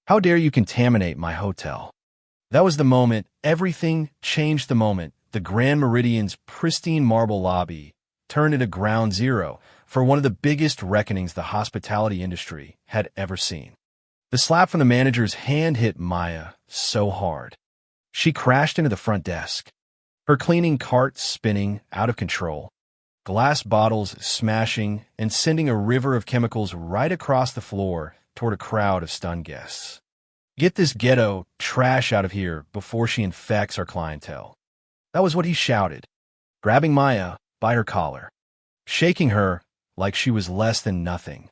How dare you contaminate my hotel? That was the moment. Everything changed the moment. The Grand Meridian's pristine marble lobby turned into ground zero for one of the biggest reckonings the hospitality industry had ever seen. The slap from the manager's hand hit Maya so hard. She crashed into the front desk, her cleaning cart spinning out of control, glass bottles smashing and sending a river of chemicals right across the floor toward a crowd of stunned guests. Get this ghetto trash out of here before she infects our clientele. That was what he shouted, grabbing Maya by her collar, shaking her like she was less than nothing,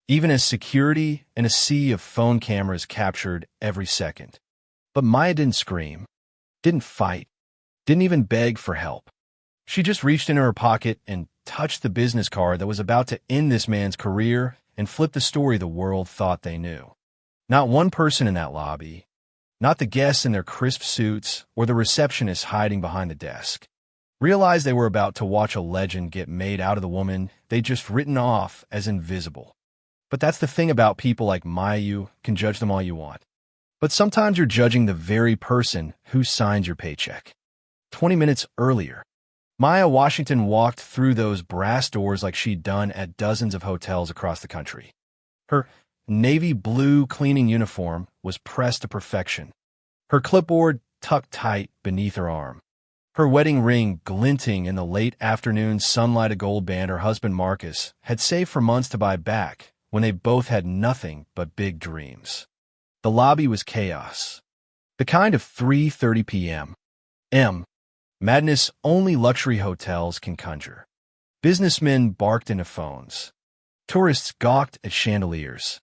even as security and a sea of phone cameras captured every second. But Maya didn't scream, didn't fight, didn't even beg for help. She just reached into her pocket and touched the business card that was about to end this man's career and flip the story the world thought they knew. Not one person in that lobby, not the guests in their crisp suits or the receptionist hiding behind the desk, realized they were about to watch a legend get made out of the woman they'd just written off as invisible. But that's the thing about people like Maya. You can judge them all you want, but sometimes you're judging the very person who signs your paycheck. 20 minutes earlier, Maya Washington walked through those brass doors like she'd done at dozens of hotels across the country. Her navy blue cleaning uniform was pressed to perfection, her clipboard tucked tight beneath her arm, her wedding ring glinting in the late afternoon sunlight, a gold band her husband Marcus had saved for months to buy back when they both had nothing but big dreams. The lobby was chaos, the kind of 3:30 p.m. madness only luxury hotels can conjure. Businessmen barked into phones. Tourists gawked at chandeliers.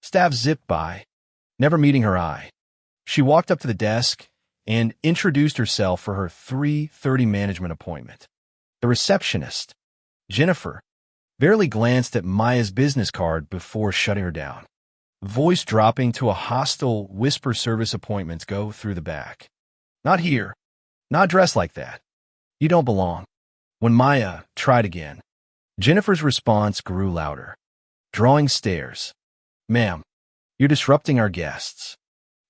Staff zipped by, never meeting her eye. She walked up to the desk and introduced herself for her 3:30 management appointment. The receptionist, Jennifer, barely glanced at Maya's business card before shutting her down. Voice dropping to a hostile whisper, service appointments go through the back. Not here. Not dressed like that. You don't belong. When Maya tried again, Jennifer's response grew louder, drawing stares. Ma'am, you're disrupting our guests.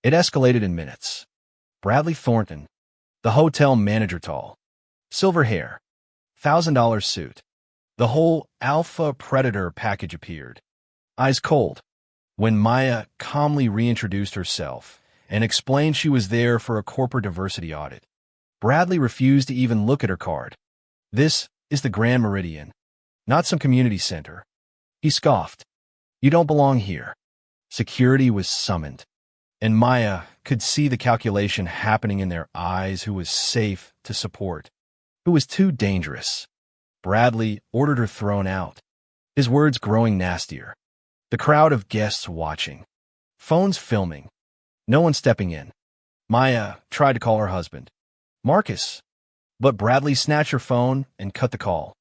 It escalated in minutes. Bradley Thornton, the hotel manager, tall, silver hair, $1,000 suit. The whole alpha predator package appeared. Eyes cold. When Maya calmly reintroduced herself and explained she was there for a corporate diversity audit, Bradley refused to even look at her card. This is the Grand Meridian, not some community center. He scoffed. You don't belong here. Security was summoned, and Maya could see the calculation happening in their eyes. Who was safe to support? Who was too dangerous? Bradley ordered her thrown out, his words growing nastier. The crowd of guests watching, phones filming, no one stepping in. Maya tried to call her husband, Marcus, but Bradley snatched her phone and cut the call,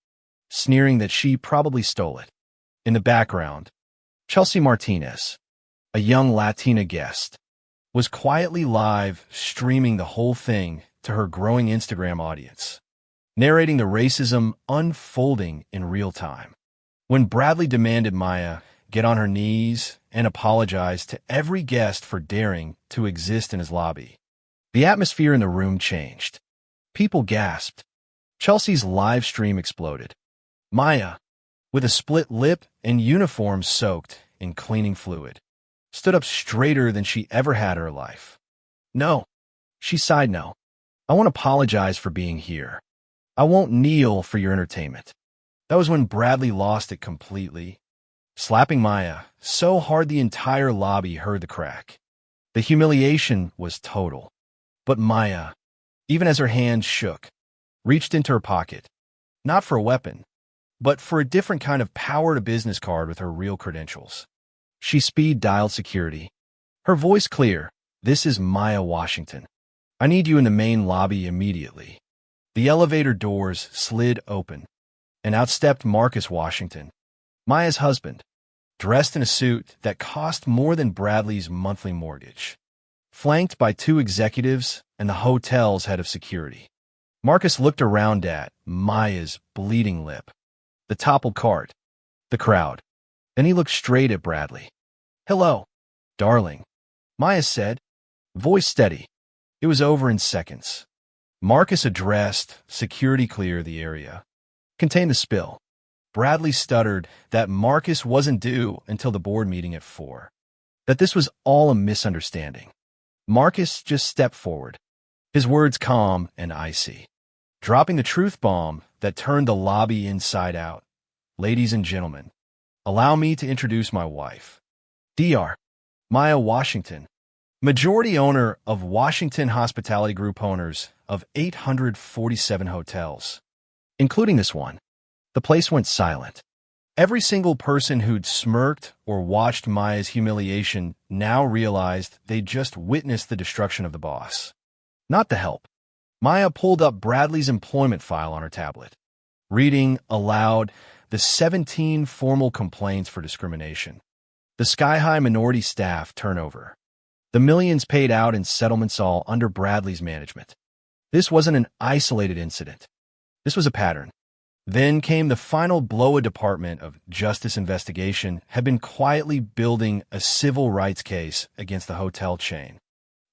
sneering that she probably stole it. In the background, Chelsea Martinez, a young Latina guest, was quietly live streaming the whole thing to her growing Instagram audience, narrating the racism unfolding in real time. When Bradley demanded Maya get on her knees and apologize to every guest for daring to exist in his lobby, the atmosphere in the room changed. People gasped. Chelsea's live stream exploded. Maya, with a split lip and uniform soaked in cleaning fluid, stood up straighter than she ever had in her life. No, she sighed, no. I won't apologize for being here. I won't kneel for your entertainment. That was when Bradley lost it completely, slapping Maya so hard the entire lobby heard the crack. The humiliation was total. But Maya, even as her hand shook, reached into her pocket, not for a weapon, but for a different kind of power to business card with her real credentials. She speed dialed security, her voice clear. This is Maya Washington. I need you in the main lobby immediately. The elevator doors slid open, and out stepped Marcus Washington, Maya's husband, dressed in a suit that cost more than Bradley's monthly mortgage, flanked by two executives and the hotel's head of security. Marcus looked around at Maya's bleeding lip, the toppled cart, the crowd. Then he looked straight at Bradley. Hello, darling. Maya said, voice steady. It was over in seconds. Marcus addressed, security clear the area. Contain the spill. Bradley stuttered that Marcus wasn't due until the board meeting at 4. That this was all a misunderstanding. Marcus just stepped forward, his words calm and icy, dropping the truth bomb that turned the lobby inside out. Ladies and gentlemen, allow me to introduce my wife, Dr. Maya Washington, majority owner of Washington Hospitality Group, owners of 847 hotels, including this one. The place went silent. Every single person who'd smirked or watched Maya's humiliation now realized they'd just witnessed the destruction of the boss, not the help. Maya pulled up Bradley's employment file on her tablet, reading aloud the 17 formal complaints for discrimination, the sky-high minority staff turnover, the millions paid out in settlements, all under Bradley's management. This wasn't an isolated incident. This was a pattern. Then came the final blow. A Department of Justice investigation had been quietly building a civil rights case against the hotel chain,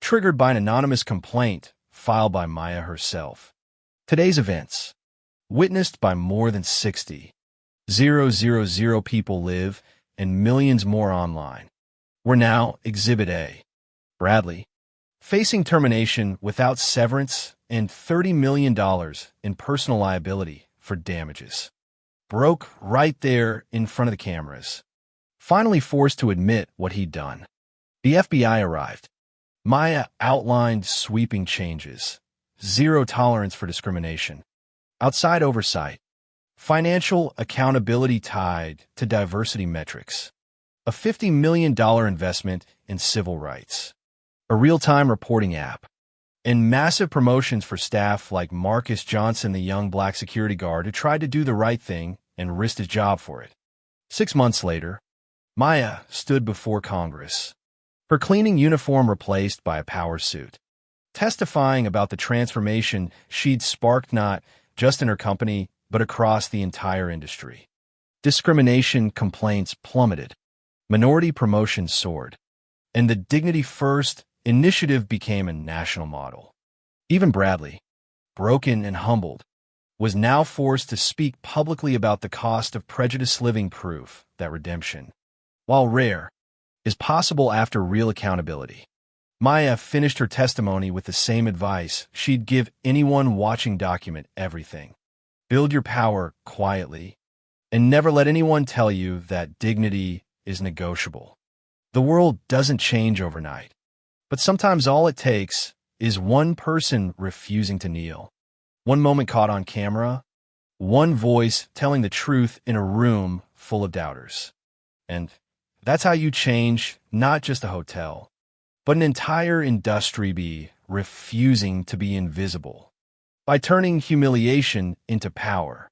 triggered by an anonymous complaint filed by Maya herself. Today's events, witnessed by more than 60,000 people live and millions more online, were now Exhibit A. Bradley, facing termination without severance and $30 million in personal liability for damages, broke right there in front of the cameras, finally forced to admit what he'd done. The FBI arrived. Maya outlined sweeping changes, zero tolerance for discrimination, outside oversight, financial accountability tied to diversity metrics, a $50 million investment in civil rights, a real-time reporting app, and massive promotions for staff like Marcus Johnson, the young black security guard who tried to do the right thing and risked his job for it. 6 months later, Maya stood before Congress, her cleaning uniform replaced by a power suit, testifying about the transformation she'd sparked not just in her company, but across the entire industry. Discrimination complaints plummeted, minority promotions soared, and the Dignity First initiative became a national model. Even Bradley, broken and humbled, was now forced to speak publicly about the cost of prejudice, living proof that redemption, while rare, is possible after real accountability. Maya finished her testimony with the same advice she'd give anyone watching: document everything. Build your power quietly, and never let anyone tell you that dignity is negotiable. The world doesn't change overnight, but sometimes all it takes is one person refusing to kneel, one moment caught on camera, one voice telling the truth in a room full of doubters. And that's how you change not just a hotel, but an entire industry. Be refusing to be invisible, by turning humiliation into power,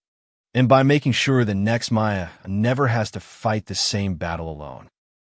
and by making sure the next Maya never has to fight the same battle alone.